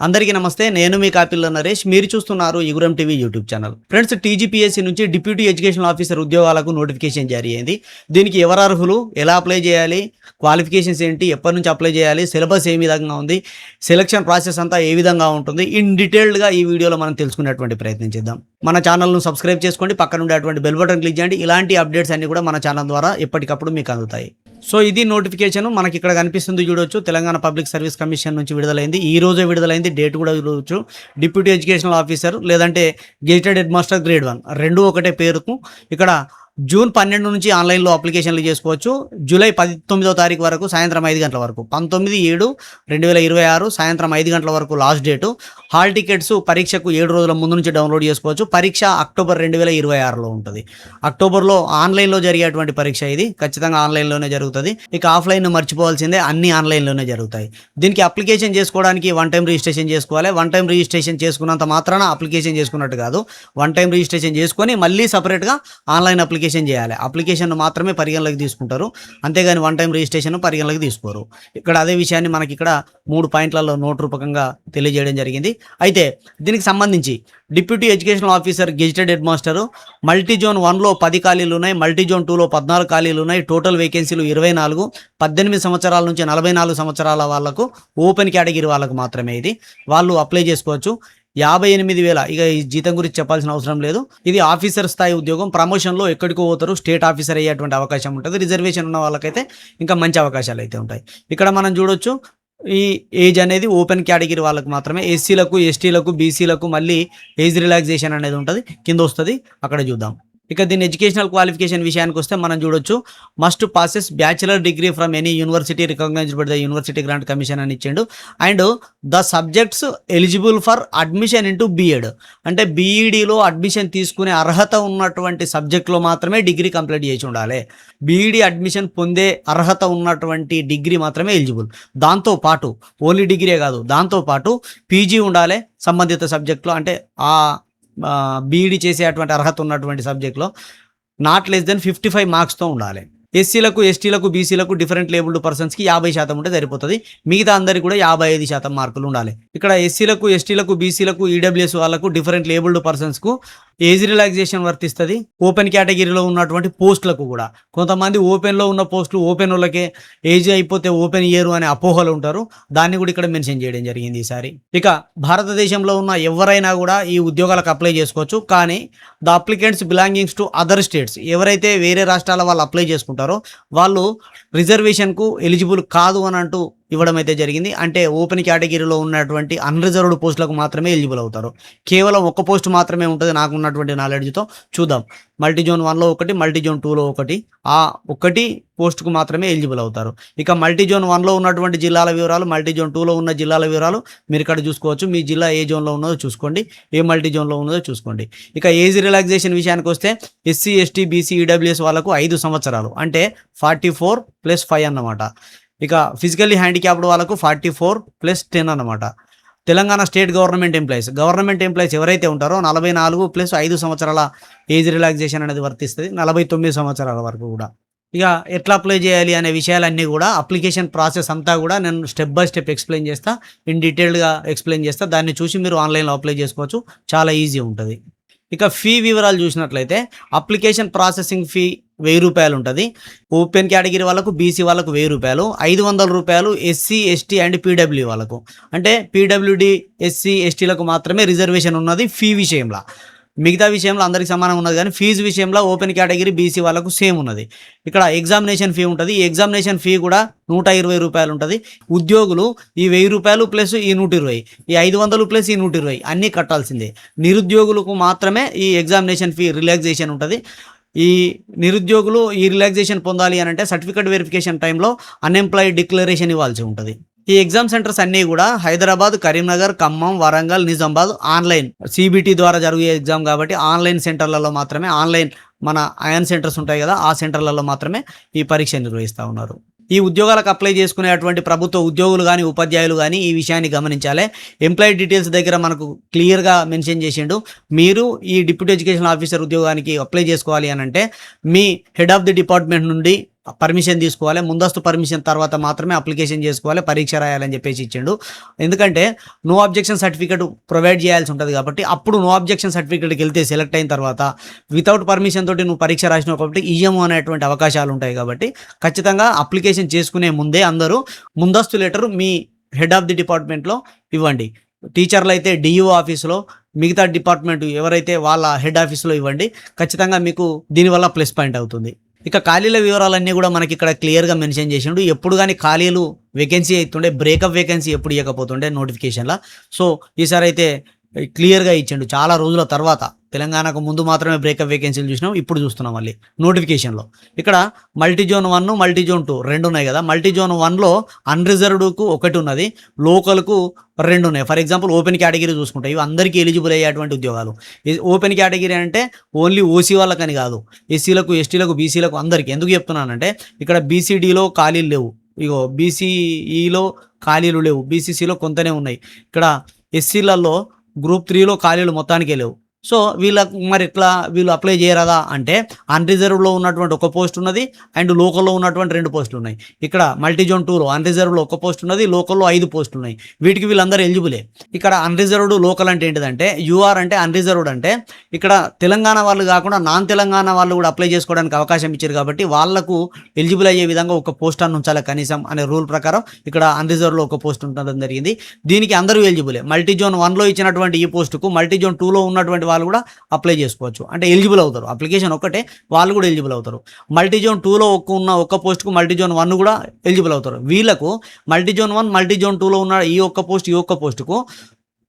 అందరికీ నమస్తే. నేను మీ కాపిల్ల నరేష్. మీరు చూస్తున్నారు Iguram TV YouTube channel. Friends, TGPSC నుంచి డిప్యూటీ ఎడ్యుకేషన్ ఆఫీసర్ ఉద్యోగాలకు నోటిఫికేషన్ జారీ అయింది. దీనికి ఎవరు అర్హులు, ఎలా అప్లై చేయాలి, క్వాలిఫికేషన్స్ ఏంటి, ఎప్పటి నుంచి అప్లై చేయాలి, సిలబస్ ఏ విధంగా ఉంది, సెలక్షన్ ప్రాసెస్ అంతా ఏ విధంగా ఉంటుంది, ఇన్ డీటెయిల్డ్గా ఈ వీడియోలో మనం తెలుసుకునేటువంటి ప్రయత్నం చేద్దాం. మన ఛానల్ను సబ్స్క్రైబ్ చేసుకోండి, పక్కన ఉండేటువంటి బెల్ బటన్ క్లిక్ చేయండి. ఇలాంటి అప్డేట్స్ అన్ని కూడా మన ఛానల్ ద్వారా ఎప్పటికప్పుడు మీకు అందుతాయి. సో ఇది నోటిఫికేషన్ మనకి ఇక్కడ కనిపిస్తుంది, చూడొచ్చు. తెలంగాణ పబ్లిక్ సర్వీస్ కమిషన్ నుంచి విడుదలైంది. ఈ రోజే విడుదలైంది, డేట్ కూడా చూడవచ్చు. డిప్యూటీ ఎడ్యుకేషనల్ ఆఫీసర్ లేదంటే గెజిటెడ్ హెడ్ మాస్టర్ గ్రేడ్ 1 రెండు ఒకటే పేరుకు. ఇక్కడ జూన్ 12 నుంచి ఆన్లైన్లో అప్లికేషన్లు చేసుకోవచ్చు. జూలై 19వ తారీఖు వరకు సాయంత్రం 5 గంటల వరకు, 19/7/2026 సాయంత్రం 5 గంటల వరకు లాస్ట్ డేటు. హాల్ టికెట్స్ పరీక్షకు 7 రోజుల ముందు నుంచి డౌన్లోడ్ చేసుకోవచ్చు. పరీక్ష అక్టోబర్ 2026లో ఉంటుంది. అక్టోబర్లో ఆన్లైన్లో జరిగేటువంటి పరీక్ష ఇది, ఖచ్చితంగా ఆన్లైన్లోనే జరుగుతుంది. ఇక ఆఫ్లైన్ మర్చిపోవాల్సిందే, అన్ని ఆన్లైన్లోనే జరుగుతాయి. దీనికి అప్లికేషన్ చేసుకోవడానికి వన్ టైం రిజిస్ట్రేషన్ చేసుకోవాలి. వన్ టైం రిజిస్ట్రేషన్ చేసుకున్నంత మాత్రాన అప్లికేషన్ చేసుకున్నట్టు కాదు. వన్ టైం రిజిస్ట్రేషన్ చేసుకొని మళ్ళీ సపరేట్గా ఆన్లైన్ అప్లికేషన్ చేయాలి. అప్లికేషన్ మాత్రమే పరిగణలోకి తీసుకుంటారు, అంతేగాని వన్ టైం రిజిస్ట్రేషన్ పరిగణలోకి తీసుకోరు. ఇక్కడ అదే విషయాన్ని మనకి ఇక్కడ 3 పాయింట్లలో నోట్ రూపకంగా తెలియజేయడం జరిగింది. అయితే దీనికి సంబంధించి deputy educational officer gazetted head master multi zone 1లో 10 ఖాళీలు ఉన్నాయి, మల్టీ జోన్ 2లో 14 ఖాళీలు ఉన్నాయి. టోటల్ వేకెన్సీలు 24. 18 సంవత్సరాల నుంచి 44 సంవత్సరాల వాళ్ళకు, ఓపెన్ కేటగిరీ వాళ్ళకు మాత్రమే ఇది. వాళ్ళు అప్లై చేసుకోవచ్చు. 58,000. ఇక ఈ జీతం గురించి చెప్పాల్సిన అవసరం లేదు. ఇది ఆఫీసర్ స్థాయి ఉద్యోగం. ప్రమోషన్లో ఎక్కడికో పోతారు, స్టేట్ ఆఫీసర్ అయ్యేటువంటి అవకాశం ఉంటుంది. రిజర్వేషన్ ఉన్న వాళ్ళకైతే ఇంకా మంచి అవకాశాలు అయితే ఉంటాయి. ఇక్కడ మనం చూడొచ్చు, ఈ ఏజ్ అనేది ఓపెన్ కేటగిరీ వాళ్ళకు మాత్రమే. ఎస్సీలకు, ఎస్టీలకు, బీసీలకు మళ్ళీ ఏజ్ రిలాక్సేషన్ అనేది ఉంటుంది, కింద వస్తుంది, అక్కడ చూద్దాం. ఇక దీని ఎడ్యుకేషనల్ క్వాలిఫికేషన్ విషయానికి వస్తే మనం చూడొచ్చు, must passes bachelor degree from any university recognised by the university grant commission అని ఇచ్చిండు. And the subjects eligible for admission into BEd, అంటే బీఈడీలో అడ్మిషన్ తీసుకునే అర్హత ఉన్నటువంటి సబ్జెక్ట్లో మాత్రమే డిగ్రీ కంప్లీట్ చేసి ఉండాలి. బీఈడీ అడ్మిషన్ పొందే అర్హత ఉన్నటువంటి డిగ్రీ మాత్రమే ఎలిజిబుల్. దాంతోపాటు ఓన్లీ డిగ్రీ కాదు, దాంతోపాటు పీజీ ఉండాలి సంబంధిత సబ్జెక్ట్లో, అంటే ఆ బీఈడీ చేసేటువంటి అర్హత ఉన్నటువంటి సబ్జెక్ట్లో నాట్ లెస్ దెన్ 55 మార్క్స్తో ఉండాలి. ఎస్సీలకు, ఎస్టీలకు, బీసీలకు, డిఫరెంట్ లేబుల్డ్ పర్సన్స్కి 50% ఉంటే సరిపోతుంది. మిగతా అందరికీ కూడా 55% మార్కులు ఉండాలి. ఇక్కడ ఎస్సీలకు, ఎస్టీలకు, బీసీలకు, ఈడబ్ల్యూఎస్ వాళ్ళకు, డిఫరెంట్ లేబుల్డ్ పర్సన్స్కు ఏజ్ రిలాక్సేషన్ వర్తిస్తుంది. ఓపెన్ కేటగిరీలో ఉన్నటువంటి పోస్టులకు కూడా, కొంతమంది ఓపెన్లో ఉన్న పోస్టులు ఓపెన్ వాళ్ళకే ఏజ్ అయిపోతే ఓపెన్ ఇయ్యరు అనే అపోహలు ఉంటారు, దాన్ని కూడా ఇక్కడ మెన్షన్ చేయడం జరిగింది ఈసారి. ఇక భారతదేశంలో ఉన్న ఎవరైనా కూడా ఈ ఉద్యోగాలకు అప్లై చేసుకోవచ్చు. కానీ the applicants belongings to other states, ఎవరైతే వేరే రాష్ట్రాల వాళ్ళు అప్లై చేసుకుంటారో వాళ్ళు రిజర్వేషన్కు ఎలిజిబుల్ కాదు అని అంటూ ఇవ్వడం అయితే జరిగింది. అంటే ఓపెన్ కేటగిరీలో ఉన్నటువంటి అన్రిజర్వ్డ్ పోస్టులకు మాత్రమే ఎలిజిబుల్ అవుతారు. కేవలం ఒక పోస్ట్ మాత్రమే ఉంటుంది నాకు ఉన్నటువంటి నాలెడ్జ్తో. చూద్దాం, మల్టీ జోన్ 1లో 1, మల్టీ జోన్ 2లో 1, ఆ ఒక్కటి పోస్టుకు మాత్రమే ఎలిజిబుల్ అవుతారు. ఇక మల్టీ జోన్ 1లో ఉన్నటువంటి జిల్లాల వివరాలు, మల్టీ జోన్ 2లో ఉన్న జిల్లాల వివరాలు మీరు ఇక్కడ చూసుకోవచ్చు. మీ జిల్లా ఏ జోన్లో ఉన్నదో చూసుకోండి, ఏ మల్టీ జోన్లో ఉన్నదో చూసుకోండి. ఇక ఏజ్ రిలాక్సేషన్ విషయానికి వస్తే ఎస్సీ, ఎస్టీ, బీసీ, ఈడబ్ల్యూఎస్ వాళ్ళకు 5 సంవత్సరాలు, అంటే 44+5 అన్నమాట. ఇక ఫిజికల్లీ హ్యాండిక్యాప్డ్ వాళ్ళకు 44+10 అన్నమాట. తెలంగాణ స్టేట్ గవర్నమెంట్ ఎంప్లాయీస్ ఎవరైతే ఉంటారో 44+5 సంవత్సరాల ఏజ్ రిలాక్సేషన్ అనేది వర్తిస్తుంది, 49 సంవత్సరాల వరకు కూడా. ఇక ఎట్లా అప్లై చేయాలి అనే విషయాలన్నీ కూడా, అప్లికేషన్ ప్రాసెస్ అంతా కూడా నేను స్టెప్ బై స్టెప్ ఎక్స్ప్లెయిన్ చేస్తా, ఇన్ డీటెయిల్డ్గా ఎక్స్ప్లెయిన్ చేస్తా. దాన్ని చూసి మీరు ఆన్లైన్లో అప్లై చేసుకోవచ్చు, చాలా ఈజీ ఉంటుంది. ఇక ఫీ వివరాలు చూసినట్లయితే అప్లికేషన్ ప్రాసెసింగ్ ఫీ 1000 రూపాయలు ఉంటుంది. ఓపెన్ కేటగిరీ వాళ్ళకు, బీసీ వాళ్ళకు 1000 రూపాయలు, 500 రూపాయలు ఎస్సీ, ఎస్టీ అండ్ పీడబ్ల్యూ వాళ్ళకు. అంటే పీడబ్ల్యూడి, ఎస్సీ, ఎస్టీలకు మాత్రమే రిజర్వేషన్ ఉన్నది ఫీ విషయంలో. మిగతా విషయంలో అందరికి సమానం ఉన్నది, కానీ ఫీజు విషయంలో ఓపెన్ కేటగిరీ, బీసీ వాళ్ళకు సేమ్ ఉన్నది. ఇక్కడ ఎగ్జామినేషన్ ఫీ ఉంటుంది. ఈ ఎగ్జామినేషన్ ఫీ కూడా 120 రూపాయలు ఉంటుంది. ఉద్యోగులు ఈ 1000 రూపాయలు ప్లస్ ఈ 120, ఈ 500 ప్లస్ ఈ 120 అన్నీ కట్టాల్సిందే. నిరుద్యోగులకు మాత్రమే ఈ ఎగ్జామినేషన్ ఫీ రిలాక్సేషన్ ఉంటుంది. ఈ నిరుద్యోగులు ఈ రిలాక్సేషన్ పొందాలి అని అంటే సర్టిఫికేట్ వెరిఫికేషన్ టైంలో అన్ఎంప్లాయిడ్ డిక్లరేషన్ ఇవ్వాల్సి ఉంటుంది. ఈ ఎగ్జామ్ సెంటర్స్ అన్నీ కూడా హైదరాబాద్, కరీంనగర్, ఖమ్మం, వరంగల్, నిజామాబాద్ ఆన్లైన్ సిబిటి ద్వారా జరిగే ఎగ్జామ్ కాబట్టి ఆన్లైన్ సెంటర్లలో మాత్రమే, ఆన్లైన్ మన అయాన్ సెంటర్స్ ఉంటాయి కదా, ఆ సెంటర్లలో మాత్రమే ఈ పరీక్ష నిర్వహిస్తూ ఉన్నారు. ఈ ఉద్యోగాలకు అప్లై చేసుకునేటువంటి ప్రభుత్వ ఉద్యోగులు కానీ, ఉపాధ్యాయులు కానీ ఈ విషయాన్ని గమనించాలి. ఎంప్లాయీ డీటెయిల్స్ దగ్గర మనకు క్లియర్గా మెన్షన్ చేసిండు. మీరు ఈ డిప్యూటీ ఎడ్యుకేషన్ ఆఫీసర్ ఉద్యోగానికి అప్లై చేసుకోవాలి అని అంటే మీ హెడ్ ఆఫ్ ది డిపార్ట్మెంట్ నుండి పర్మిషన్ తీసుకోవాలి, ముందస్తు పర్మిషన్ తర్వాత మాత్రమే అప్లికేషన్ చేసుకోవాలి, పరీక్ష రాయాలని చెప్పేసి ఇచ్చిండు. ఎందుకంటే నో అబ్జెక్షన్ సర్టిఫికేట్ ప్రొవైడ్ చేయాల్సి ఉంటుంది కాబట్టి అప్పుడు నో అబ్జెక్షన్ సర్టిఫికేట్కి వెళ్తే సెలెక్ట్ అయిన తర్వాత వితౌట్ పర్మిషన్ తోటి నువ్వు పరీక్ష రాసినావు కాబట్టి ఇయ్యము అనేటువంటి అవకాశాలు ఉంటాయి. కాబట్టి ఖచ్చితంగా అప్లికేషన్ చేసుకునే ముందే అందరూ ముందస్తు letter me head of the డిపార్ట్మెంట్లో ఇవ్వండి. టీచర్లు అయితే డిఈఓ ఆఫీసులో, మిగతా డిపార్ట్మెంట్ ఎవరైతే వాళ్ళ హెడ్ ఆఫీస్లో ఇవ్వండి. ఖచ్చితంగా మీకు దీనివల్ల ప్లస్ పాయింట్ అవుతుంది. ఇక ఖాళీల వివరాలన్నీ కూడా మనకి ఇక్కడ క్లియర్గా మెన్షన్ చేసిండు. ఎప్పుడు కానీ ఖాళీలు వేకెన్సీ అవుతుండే, బ్రేకప్ వేకెన్సీ ఎప్పుడు ఇవ్వకపోతుండే నోటిఫికేషన్లో. సో ఈసారి అయితే క్లియర్గా ఇచ్చిండు. చాలా రోజుల తర్వాత, తెలంగాణకు ముందు మాత్రమే బ్రేకప్ వేకెన్సీలు చూసినాం, ఇప్పుడు చూస్తున్నాం మళ్ళీ నోటిఫికేషన్లో. ఇక్కడ మల్టీజోన్ 1, మల్టీజోన్ 2 రెండు ఉన్నాయి కదా. మల్టీజోన్ 1లో అన్రిజర్వ్డ్కు ఒకటి ఉన్నది, లోకల్కు 2 ఉన్నాయి. ఫర్ ఎగ్జాంపుల్ ఓపెన్ కేటగిరీ చూసుకుంటే ఇవి అందరికీ ఎలిజిబుల్ అయ్యేటువంటి ఉద్యోగాలు. ఓపెన్ కేటగిరీ అంటే ఓన్లీ ఓసీ వాళ్ళకని కాదు, ఎస్సీలకు, ఎస్టీలకు, బీసీలకు అందరికీ. ఎందుకు చెప్తున్నానంటే ఇక్కడ బీసీడీలో ఖాళీలు లేవు, ఇగో బీసీఈలో ఖాళీలు లేవు, బీసీసీలో కొంతనే ఉన్నాయి. ఇక్కడ ఎస్సీలలో గ్రూప్ 3లో ఖాళీలు మొత్తానికే లేవు. సో వీళ్ళకు మరి ఇట్లా వీళ్ళు అప్లై చేయరాదా అంటే అన్రిజర్వ్డ్లో ఉన్నటువంటి ఒక పోస్ట్ ఉన్నది అండ్ లోకల్లో ఉన్నటువంటి 2 పోస్టులు ఉన్నాయి. ఇక్కడ మల్టీజోన్ 2లో అన్రిజర్వ్డ్లో ఒక పోస్ట్ ఉన్నది, లోకల్లో 5 పోస్టులు ఉన్నాయి. వీటికి వీళ్ళందరూ ఎలిజిబులే. ఇక్కడ అన్రిజర్వ్డ్, లోకల్ అంటే ఏంటిదంటే యూఆర్ అంటే అన్రిజర్వ్డ్ అంటే ఇక్కడ తెలంగాణ వాళ్ళు కాకుండా నాన్ తెలంగాణ వాళ్ళు కూడా అప్లై చేసుకోవడానికి అవకాశం ఇచ్చారు కాబట్టి వాళ్ళకు ఎలిజిబుల్ అయ్యే విధంగా ఒక పోస్ట్ అని ఉంచాలి కనీసం అనే రూల్ ప్రకారం ఇక్కడ అన్రిజర్వ్డ్లో ఒక పోస్ట్ ఉండడం జరిగింది. దీనికి అందరూ ఎలిజిబులే. మల్టీజోన్ 1లో ఇచ్చినటువంటి ఈ పోస్టుకు మల్టీజోన్ 2లో ఉన్నటువంటి వాళ్ళు కూడా అప్లై చేసుకోవచ్చు, అంటే ఎలిజిబుల్ అవుతారు. అప్లికేషన్ ఒక్కటే, వాళ్ళు కూడా ఎలిజిబుల్ అవుతారు. మల్టీజోన్ 2లో ఉన్న ఒక్క పోస్ట్కు మల్టీజోన్ 1 కూడా ఎలిజిబుల్ అవుతారు. వీళ్ళకు మల్టీజోన్ 1, మల్టీజోన్ 2లో ఉన్న ఈ ఒక్క పోస్టుకు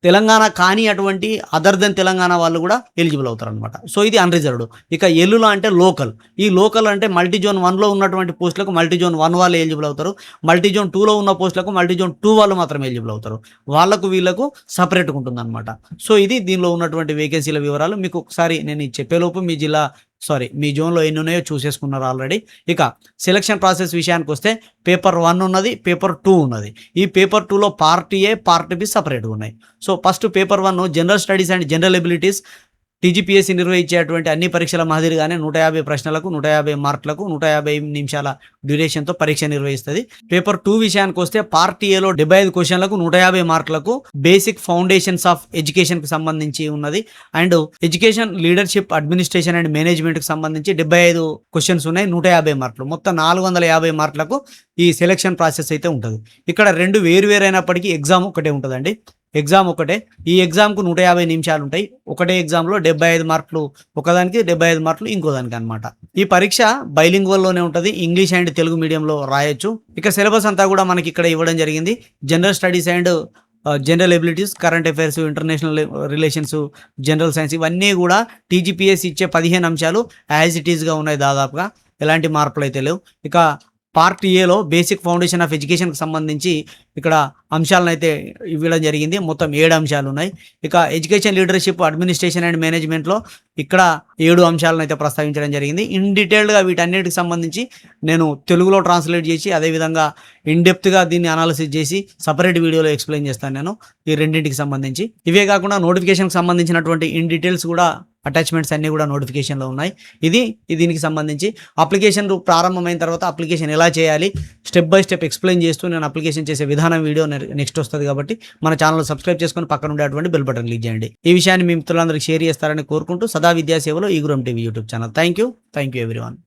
తెలంగాణ కానీ అటువంటి అదర్ దెన్ తెలంగాణ వాళ్ళు కూడా ఎలిజిబుల్ అవుతారు అనమాట. సో ఇది అన్రిజర్వ్డ్. ఇక ఎల్లులో అంటే లోకల్. ఈ లోకల్ అంటే మల్టీజోన్ 1లో ఉన్నటువంటి పోస్టులకు మల్టీజోన్ 1 వాళ్ళు ఎలిజిబుల్ అవుతారు, మల్టీజోన్ 2లో ఉన్న పోస్టులకు మల్టీజోన్ 2 వాళ్ళు మాత్రమే ఎలిజిబుల్ అవుతారు. వాళ్ళకు వీళ్ళకు సపరేట్గా ఉంటుంది అనమాట. సో ఇది దీనిలో ఉన్నటువంటి వేకెన్సీల వివరాలు. మీకు ఒకసారి నేను చెప్పేలోపు మీ జోన్లో ఎన్ని ఉన్నాయో చూసేసుకున్నారు ఆల్రెడీ. ఇక సెలక్షన్ ప్రాసెస్ విషయానికి వస్తే పేపర్ 1 ఉన్నది, పేపర్ 2 ఉన్నది. ఈ పేపర్ 2లో పార్ట్ ఏ, పార్ట్ బి సపరేట్గా ఉన్నాయి. So first paper 1 general studies and general abilities. TGPSC నిర్వహించేటువంటి అన్ని పరీక్షల మాదిరిగానే 150 ప్రశ్నలకు 150 మార్కులకు 150 నిమిషాల డ్యూరేషన్తో పరీక్ష నిర్వహిస్తుంది. పేపర్ 2 విషయానికి వస్తే పార్ట్ ఏలో 75 క్వశ్చన్లకు 150 మార్కులకు బేసిక్ ఫౌండేషన్స్ ఆఫ్ ఎడ్యుకేషన్కి సంబంధించి ఉన్నది. And education, leadership, administration and మేనేజ్మెంట్కి సంబంధించి 75 క్వశ్చన్స్ ఉన్నాయి, 150 మార్కులు. మొత్తం 450 మార్కులకు ఈ సెలక్షన్ ప్రాసెస్ అయితే ఉంటుంది. ఇక్కడ 2 వేరువేరైనప్పటికీ ఎగ్జామ్ ఒకటే ఉంటుందండి. ఎగ్జామ్ ఒకటే. ఈ ఎగ్జామ్కు 150 నిమిషాలు ఉంటాయి. ఒకటే ఎగ్జామ్లో 75 మార్కులు ఒకదానికి, 75 మార్కులు ఇంకోదానికి అనమాట. ఈ పరీక్ష బైలింగ్వల్లోనే ఉంటుంది, ఇంగ్లీష్ అండ్ తెలుగు మీడియంలో రాయొచ్చు. ఇక సిలబస్ అంతా కూడా మనకి ఇక్కడ ఇవ్వడం జరిగింది. General studies and general abilities, current affairs, international relations, general science, ఇవన్నీ కూడా టీజీపీఎస్ ఇచ్చే 15 అంశాలు యాజ్ ఇట్ ఈస్గా ఉన్నాయి. దాదాపుగా ఎలాంటి మార్పులు అయితే లేవు. ఇక పార్ట్ ఏలో బేసిక్ ఫౌండేషన్ ఆఫ్ ఎడ్యుకేషన్కి సంబంధించి ఇక్కడ అంశాలను అయితే ఇవ్వడం జరిగింది. మొత్తం 7 అంశాలు ఉన్నాయి. ఇక ఎడ్యుకేషన్, లీడర్షిప్, అడ్మినిస్ట్రేషన్ అండ్ మేనేజ్మెంట్లో ఇక్కడ 7 అంశాలను అయితే ప్రస్తావించడం జరిగింది. ఇన్ డీటెయిల్డ్గా వీటన్నిటికి సంబంధించి నేను తెలుగులో ట్రాన్స్లేట్ చేసి అదేవిధంగా ఇన్డెప్త్గా దీన్ని అనాలిసిస్ చేసి సపరేట్ వీడియోలో ఎక్స్ప్లెయిన్ చేస్తాను నేను ఈ రెండింటికి సంబంధించి. ఇవే కాకుండా నోటిఫికేషన్కి సంబంధించినటువంటి ఇన్ డీటెయిల్స్ కూడా, అటాచ్మెంట్స్ అన్నీ కూడా నోటిఫికేషన్లో ఉన్నాయి. దీనికి సంబంధించి అప్లికేషన్ ప్రారంభమైన తర్వాత అప్లికేషన్ ఎలా చేయాలి స్టెప్ బై స్టెప్ ఎక్స్ప్లెయిన్ చేస్తూ నేను అప్లికేషన్ చేసే విధానం వీడియో నెక్స్ట్ వస్తుంది. కాబట్టి మన ఛానల్ సబ్స్క్రైబ్ చేసుకొని పక్కన ఉండేటువంటి బెల్ బటన్ క్లిక్ చేయండి. ఈ విషయాన్ని మీ మిత్రులందరికీ షేర్ చేస్తారని కోరుకుంటూ సదా విద్యాసేవలో Eeguram TV YouTube channel. Thank you everyone.